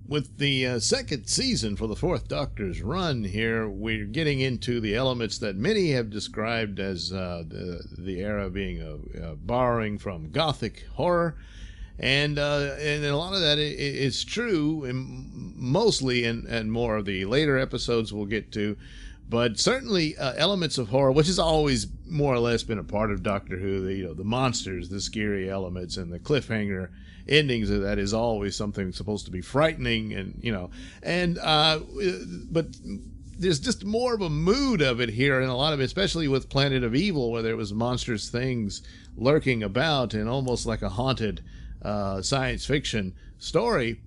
with the second season for the Fourth Doctor's run here, we're getting into the elements that many have described as the era being a borrowing from Gothic horror. And a lot of that is true, and mostly in more of the later episodes we'll get to. But certainly elements of horror, which has always more or less been a part of Doctor Who, the monsters, the scary elements, and the cliffhanger endings of that is always something supposed to be frightening, but there's just more of a mood of it here, and a lot of it, especially with Planet of Evil, where there was monstrous things lurking about, and almost like a haunted science fiction story.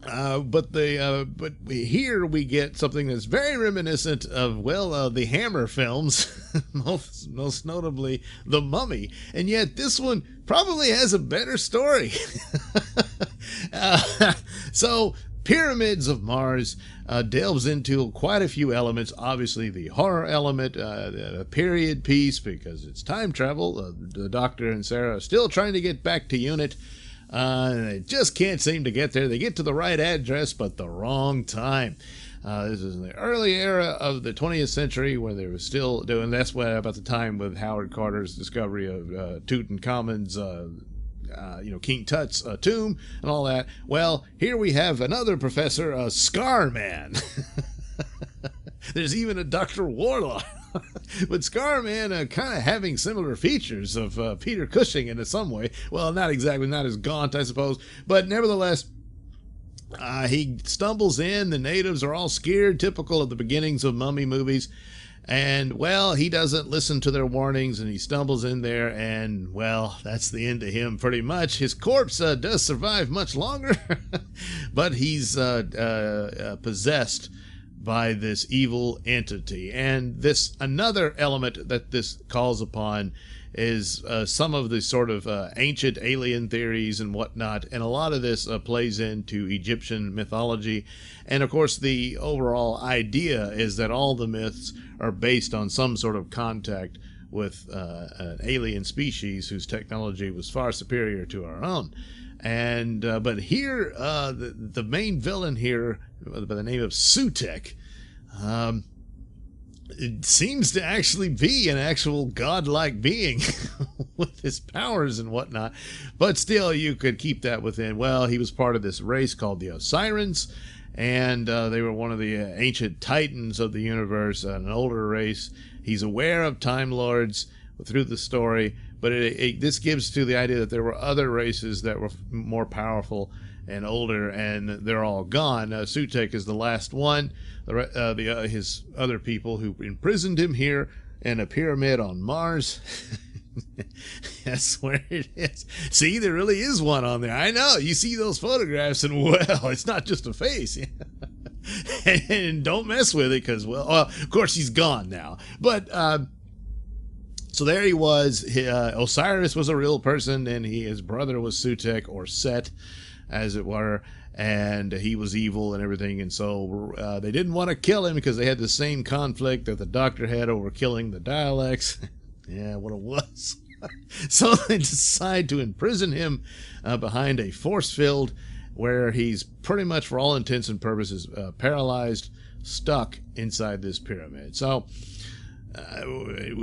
But here we get something that's very reminiscent of, the Hammer films, most notably The Mummy, and yet this one probably has a better story. So Pyramids of Mars delves into quite a few elements. Obviously the horror element, a period piece because it's time travel. The Doctor and Sarah are still trying to get back to Unit. They just can't seem to get there. They get to the right address, but the wrong time. This is in the early era of the 20th century where they were still doing, that's about the time with Howard Carter's discovery of Tutankhamun's, King Tut's tomb and all that. Well, here we have another professor, Scarman. There's even a Dr. Warlock. But Scarman kind of having similar features of Peter Cushing in some way. Well, not exactly, not as gaunt, I suppose. But nevertheless, he stumbles in. The natives are all scared, typical of the beginnings of mummy movies. And, he doesn't listen to their warnings, and he stumbles in there, and, that's the end of him pretty much. His corpse does survive much longer, but he's possessed by this evil entity. And this another element that this calls upon is some of the sort of ancient alien theories and whatnot, and a lot of this plays into Egyptian mythology. And of course the overall idea is that all the myths are based on some sort of contact with an alien species whose technology was far superior to our own. And but here the main villain here, by the name of Sutek, it seems to actually be an actual godlike being with his powers and whatnot, but still you could keep that within. He was part of this race called the Osirans, and they were one of the ancient titans of the universe, an older race. He's aware of Time Lords through the story, but this gives to the idea that there were other races that were more powerful and older, and they're all gone. Sutek is the last one. His other people who imprisoned him here in a pyramid on Mars. That's where it is. See, there really is one on there. I know. You see those photographs, and it's not just a face. And don't mess with it, because of course he's gone now. But so there he was. Osiris was a real person, and his brother was Sutek, or Set, as it were, and he was evil and everything. And so they didn't want to kill him because they had the same conflict that the Doctor had over killing the Daleks. Yeah, what it was. So they decide to imprison him behind a force field where he's pretty much, for all intents and purposes, paralyzed, stuck inside this pyramid. So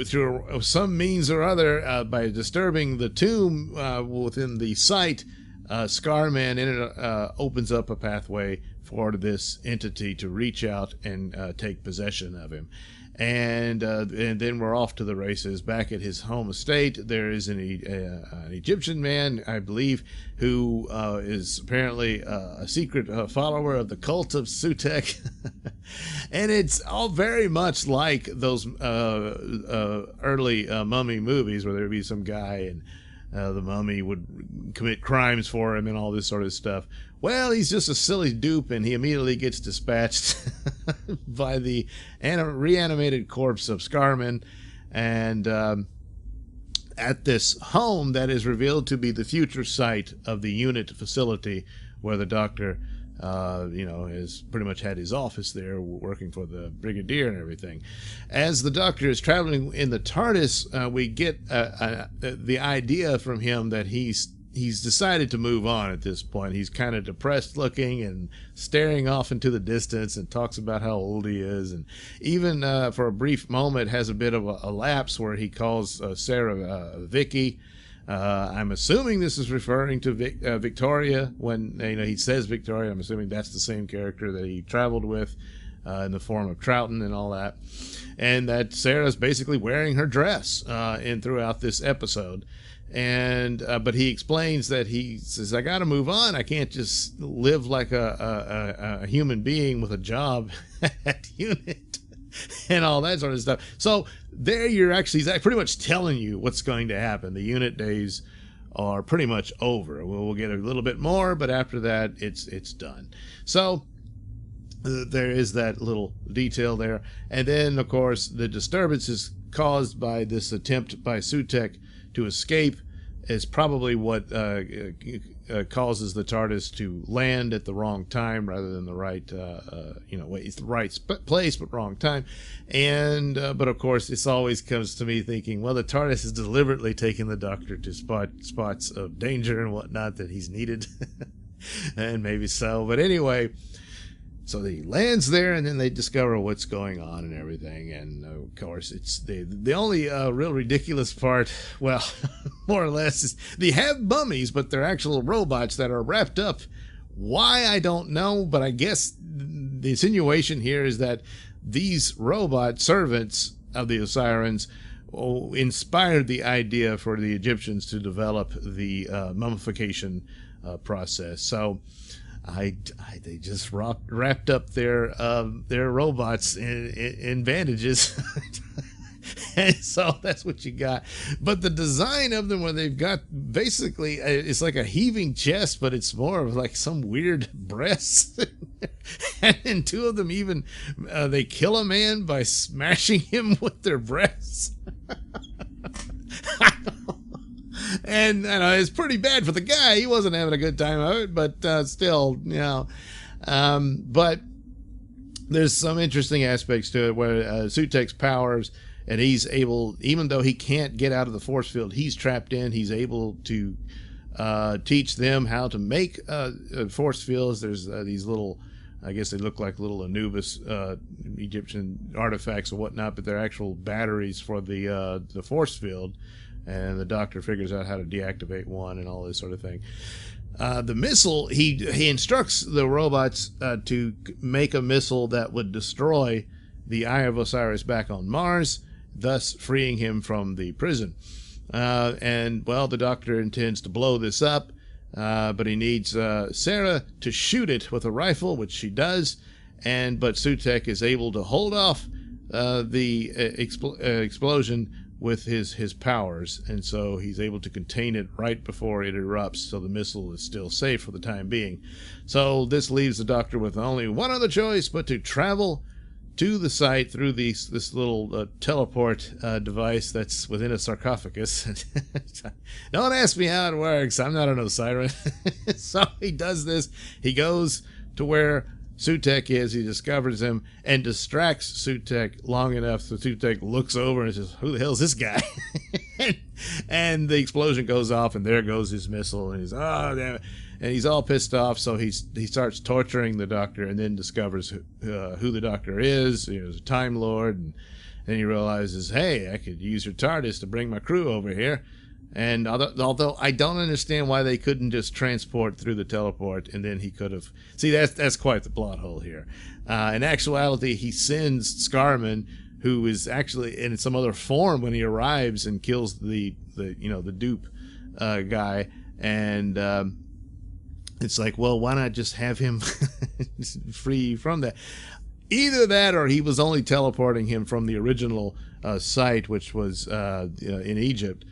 through some means or other, by disturbing the tomb within the site, Scarman opens up a pathway for this entity to reach out and take possession of him. And then we're off to the races. Back at his home estate, there is an Egyptian man, I believe, who is apparently a secret follower of the cult of Sutek. And it's all very much like those early mummy movies where there'd be some guy and the mummy would commit crimes for him and all this sort of stuff. He's just a silly dupe, and he immediately gets dispatched by the reanimated corpse of Scarman. And at this home that is revealed to be the future site of the Unit facility where the Doctor, has pretty much had his office there, working for the Brigadier and everything. As the Doctor is traveling in the TARDIS, we get the idea from him that he's he's decided to move on at this point. He's kind of depressed looking and staring off into the distance, and talks about how old he is, and even for a brief moment has a bit of a lapse where he calls Sarah Vicky. I'm assuming this is referring to Victoria. When he says Victoria, I'm assuming that's the same character that he traveled with in the form of Troughton and all that, and that Sarah's basically wearing her dress throughout this episode. And but he explains that he says, I got to move on. I can't just live like a human being with a job at unit and all that sort of stuff. So there he's pretty much telling you what's going to happen. The unit days are pretty much over. We'll get a little bit more, but after that, it's done. So there is that little detail there. And then, of course, the disturbance is caused by this attempt by Sutekh to escape is probably what causes the TARDIS to land at the wrong time rather than the right, it's the right place but wrong time. And but of course, this always comes to me thinking, well, the TARDIS is deliberately taking the Doctor to spots of danger and whatnot that he's needed, and maybe so. But anyway. So he lands there, and then they discover what's going on and everything. And of course, it's the only real ridiculous part, well, more or less, is they have mummies, but they're actual robots that are wrapped up. Why, I don't know, but I guess the insinuation here is that these robot servants of the Osirians inspired the idea for the Egyptians to develop the mummification process. So they just wrapped up their robots in bandages. And so that's what you got. But the design of them, where they've got basically it's like a heaving chest, but it's more of like some weird breasts. And two of them even they kill a man by smashing him with their breasts. And it's pretty bad for the guy. He wasn't having a good time of it, but still, but there's some interesting aspects to it where Sutekh's powers, and he's able, even though he can't get out of the force field he's trapped in, he's able to teach them how to make force fields. There's these little, I guess they look like little Anubis Egyptian artifacts or whatnot, but they're actual batteries for the force field. And the Doctor figures out how to deactivate one and all this sort of thing. The missile, he instructs the robots to make a missile that would destroy the Eye of Osiris back on Mars, thus freeing him from the prison. And, well, the Doctor intends to blow this up, but he needs Sarah to shoot it with a rifle, which she does. But Sutekh is able to hold off the explosion with his powers, and so he's able to contain it right before it erupts, so the missile is still safe for the time being. So this leaves the Doctor with only one other choice but to travel to the site through this little teleport device that's within a sarcophagus. Don't ask me how it works. I'm not an Osirian. So he does this. He goes to where Sutekh is, he discovers him and distracts Sutekh long enough so Sutekh looks over and says, who the hell's this guy? And the explosion goes off, and there goes his missile, and he's, oh, damn it. And he's all pissed off, so he starts torturing the Doctor, and then discovers who the Doctor is. He's a Time Lord, and then he realizes, hey, I could use your TARDIS to bring my crew over here. And although I don't understand why they couldn't just transport through the teleport, and then he could have... See, that's quite the plot hole here. In actuality, he sends Scarman, who is actually in some other form when he arrives, and kills the dupe guy. And it's like, well, why not just have him free from that? Either that, or he was only teleporting him from the original site, which was in Egypt.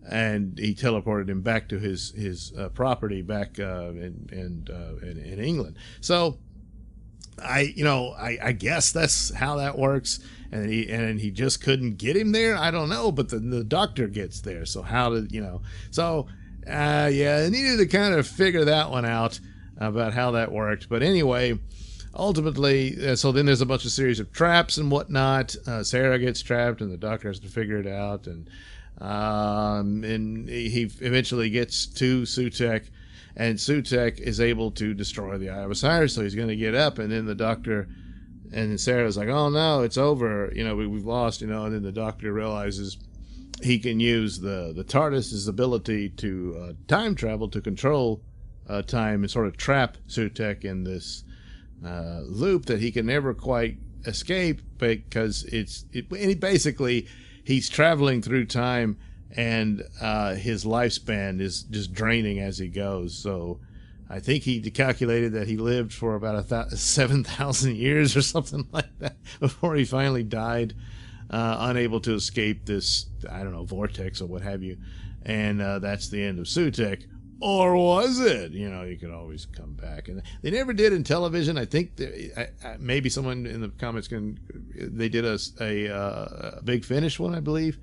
And he teleported him back to his property back in England. So I guess that's how that works. And he just couldn't get him there. I don't know, but the Doctor gets there. So how did So I needed to kind of figure that one out about how that worked. But anyway, ultimately, so then there's a series of traps and whatnot. Sarah gets trapped, and the Doctor has to figure it out. And And he eventually gets to Sutekh, and Sutekh is able to destroy the Eye of Osiris, so he's going to get up, and then the Doctor and then Sarah's like, oh no, it's over, we've lost, and then the Doctor realizes he can use the TARDIS's ability to time travel to control time and sort of trap Sutekh in this loop that he can never quite escape, because he's traveling through time, and his lifespan is just draining as he goes. So I think he calculated that he lived for about 7,000 years or something like that before he finally died, unable to escape this, I don't know, vortex or what have you. And that's the end of Sutekh. Or was it? You could always come back. And they never did in television. I think maybe someone in the comments they did a Big Finish one, I believe.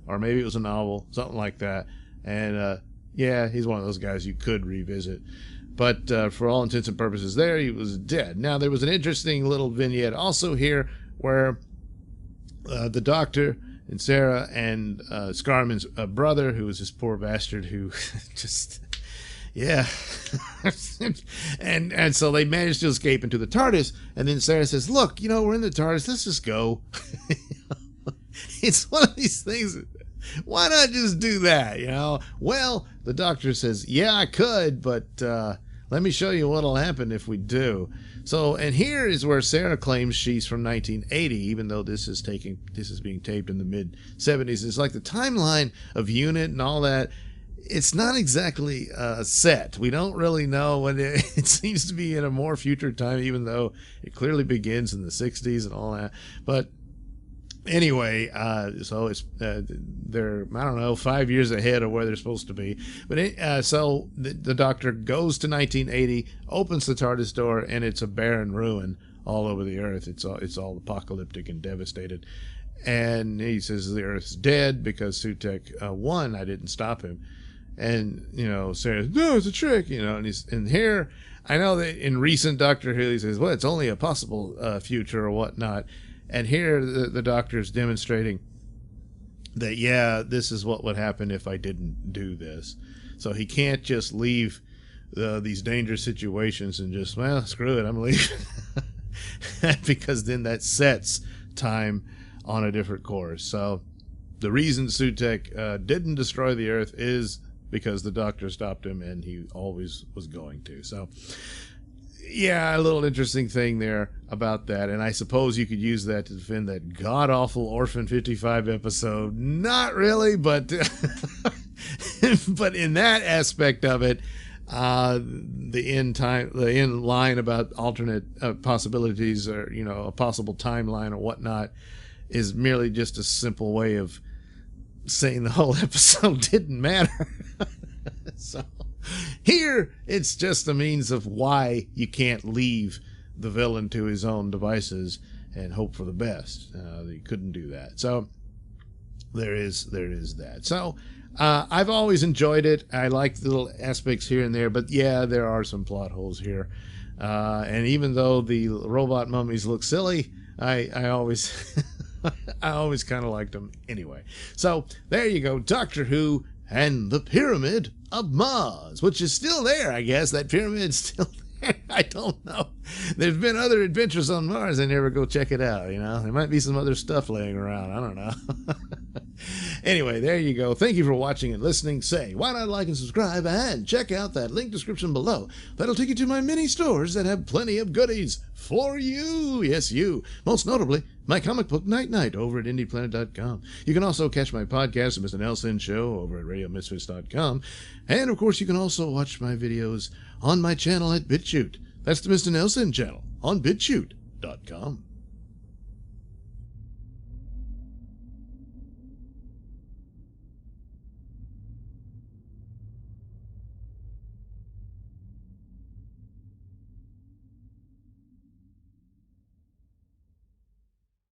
Or maybe it was a novel, something like that. And yeah, he's one of those guys you could revisit. But for all intents and purposes there, he was dead. Now, there was an interesting little vignette also here where the Doctor and Sarah and Scarman's brother, who was this poor bastard who just... Yeah. and so they managed to escape into the TARDIS, and then Sarah says, look, we're in the TARDIS, let's just go. It's one of these things, why not just do that, Well, the Doctor says, yeah, I could, but let me show you what'll happen if we do. So, and here is where Sarah claims she's from 1980, even though this is being taped in the mid-70s. It's like the timeline of UNIT and all that. It's not exactly set. We don't really know when it seems to be in a more future time, even though it clearly begins in the 60s and all that. But anyway, so it's they're, I don't know, 5 years ahead of where they're supposed to be. But so the Doctor goes to 1980, opens the TARDIS door, and it's a barren ruin all over the Earth. It's all apocalyptic and devastated. And he says the Earth's dead because Sutekh won. I didn't stop him. And Sarah, no, it's a trick, and here I know that in recent Doctor Who he says, well, it's only a possible future or whatnot, and here the Doctor's demonstrating that, yeah, this is what would happen if I didn't do this. So he can't just leave these dangerous situations and just, well, screw it, I'm leaving. Because then that sets time on a different course. So the reason Sutekh didn't destroy the Earth is because the Doctor stopped him, and he always was going to. So, yeah, a little interesting thing there about that. And I suppose you could use that to defend that god-awful Orphan 55 episode. Not really, but but in that aspect of it, the end line about alternate possibilities, or a possible timeline or whatnot, is merely just a simple way of saying the whole episode didn't matter. So here it's just a means of why you can't leave the villain to his own devices and hope for the best. He couldn't do that. So there is that. So I've always enjoyed it. I like the little aspects here and there, but yeah, there are some plot holes here. And even though the robot mummies look silly, I always I always kind of liked them anyway. So there you go, Doctor Who and the Pyramid of Mars, which is still there, I guess. That pyramid's still there. I don't know. There's been other adventures on Mars. I never go check it out, There might be some other stuff laying around. I don't know. Anyway, there you go. Thank you for watching and listening. Say, why not like and subscribe and check out that link description below. That'll take you to my mini stores that have plenty of goodies for you. Yes, you. Most notably, my comic book Night Night over at IndiePlanet.com. You can also catch my podcast, the Mr Nailsin Show, over at RadioMisfits.com. And, of course, you can also watch my videos on my channel at BitChute. That's the Mr Nailsin channel on BitChute.com.